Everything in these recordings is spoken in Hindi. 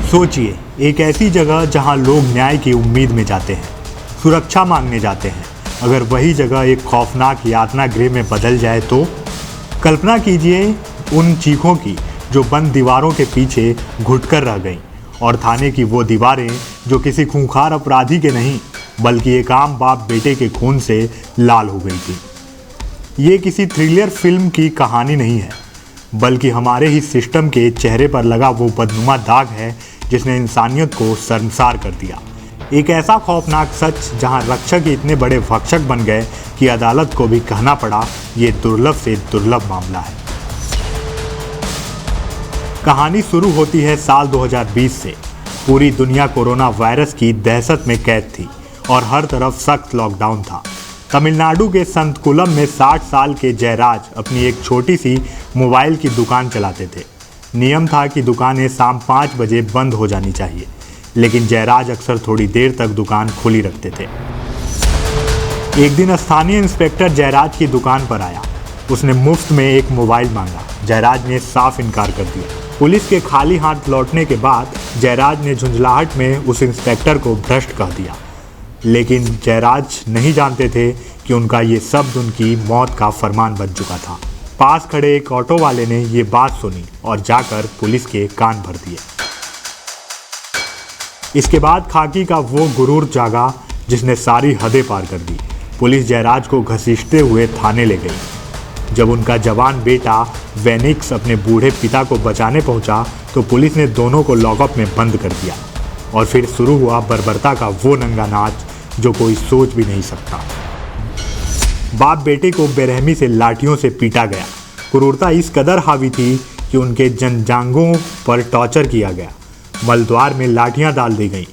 सोचिए, एक ऐसी जगह जहां लोग न्याय की उम्मीद में जाते हैं, सुरक्षा मांगने जाते हैं। अगर वही जगह एक खौफनाक यातना गृह में बदल जाए तो कल्पना कीजिए उन चीखों की जो बंद दीवारों के पीछे घुटकर रह गईं, और थाने की वो दीवारें जो किसी खूंखार अपराधी के नहीं बल्कि एक आम बाप बेटे के खून से लाल हो गई थी। ये किसी थ्रिलर फिल्म की कहानी नहीं है, बल्कि हमारे ही सिस्टम के चेहरे पर लगा वो बदनुमा दाग है जिसने इंसानियत को शर्मसार कर दिया। एक ऐसा खौफनाक सच जहां रक्षक ही इतने बड़े भक्षक बन गए कि अदालत को भी कहना पड़ा ये दुर्लभ से दुर्लभ मामला है। कहानी शुरू होती है साल 2020 से। पूरी दुनिया कोरोना वायरस की दहशत में कैद थी और हर तरफ सख्त लॉकडाउन था। तमिलनाडु के संतकुलम में 60 साल के जयराज अपनी एक छोटी सी मोबाइल की दुकान चलाते थे। नियम था कि दुकानें शाम 5 बजे बंद हो जानी चाहिए, लेकिन जयराज अक्सर थोड़ी देर तक दुकान खुली रखते थे। एक दिन स्थानीय इंस्पेक्टर जयराज की दुकान पर आया। उसने मुफ्त में एक मोबाइल मांगा। जयराज ने साफ इनकार कर दिया। पुलिस के खाली हाथ लौटने के बाद जयराज ने झुंझलाहट में उस इंस्पेक्टर को भ्रष्ट कह दिया, लेकिन जयराज नहीं जानते थे कि उनका ये शब्द उनकी मौत का फरमान बन चुका था। पास खड़े एक ऑटो वाले ने ये बात सुनी और जाकर पुलिस के कान भर दिए। इसके बाद खाकी का वो गुरूर जागा जिसने सारी हदें पार कर दी। पुलिस जयराज को घसीटते हुए थाने ले गई। जब उनका जवान बेटा वेनिक्स अपने बूढ़े पिता को बचाने पहुंचा तो पुलिस ने दोनों को लॉकअप में बंद कर दिया और फिर शुरू हुआ बर्बरता का वो नंगा नाच जो कोई सोच भी नहीं सकता। बाप बेटे को बेरहमी से लाठियों से पीटा गया। क्रूरता इस कदर हावी थी कि उनके जंजांगों पर टॉर्चर किया गया। मलद्वार में लाठियां डाल दी गईं।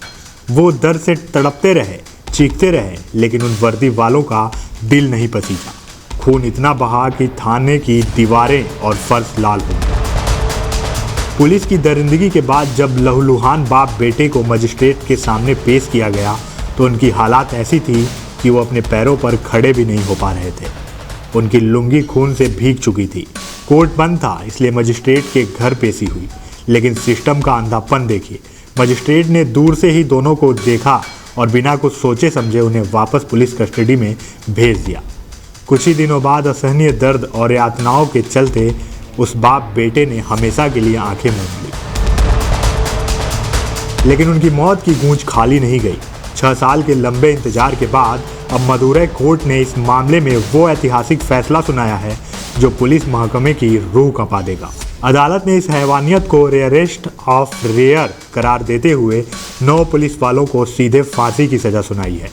वो दर्द से तड़पते रहे, चीखते रहे, लेकिन उन वर्दी वालों का दिल नहीं पसीजा। खून इतना बहा कि थाने की दीवारें और फर्श लाल हो गए। पुलिस की दरिंदगी के बाद जब लहूलुहान बाप बेटे को मजिस्ट्रेट के सामने पेश किया गया तो उनकी हालात ऐसी थी कि वो अपने पैरों पर खड़े भी नहीं हो पा रहे थे। उनकी लुंगी खून से भीग चुकी थी। कोर्ट बंद था, इसलिए मजिस्ट्रेट के घर पेशी हुई। लेकिन सिस्टम का अंधापन देखिए। मजिस्ट्रेट ने दूर से ही दोनों को देखा और बिना कुछ सोचे समझे उन्हें वापस पुलिस कस्टडी में भेज दिया। कुछ ही दिनों बाद असहनीय दर्द और यातनाओं के चलते उस बाप बेटे ने हमेशा के लिए आंखें मूंद ली। लेकिन उनकी मौत की गूंज खाली नहीं गई। 6 साल के लंबे इंतजार के बाद अब मदुरै कोर्ट ने इस मामले में वो ऐतिहासिक फैसला सुनाया है जो पुलिस महकमे की रूह कंपा देगा। अदालत ने इस हैवानियत को रेयरेस्ट ऑफ रेयर करार देते हुए 9 पुलिस वालों को सीधे फांसी की सजा सुनाई है।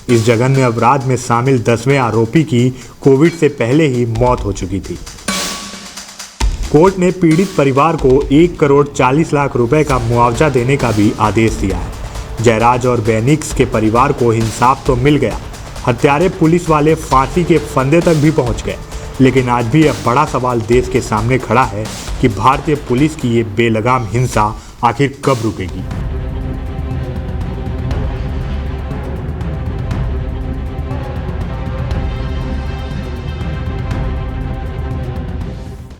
इस जघन्य अपराध में शामिल 10वें आरोपी की कोविड से पहले ही मौत हो चुकी थी। कोर्ट ने पीड़ित परिवार को 1 करोड़ 40 लाख रुपए का मुआवजा देने का भी आदेश दिया है। जयराज और वेनिक्स के परिवार को इंसाफ तो मिल गया। हत्यारे पुलिस वाले फांसी के फंदे तक भी पहुंच गए। लेकिन आज भी अब बड़ा सवाल देश के सामने खड़ा है कि भारतीय पुलिस की ये बेलगाम हिंसा आखिर कब रुकेगी।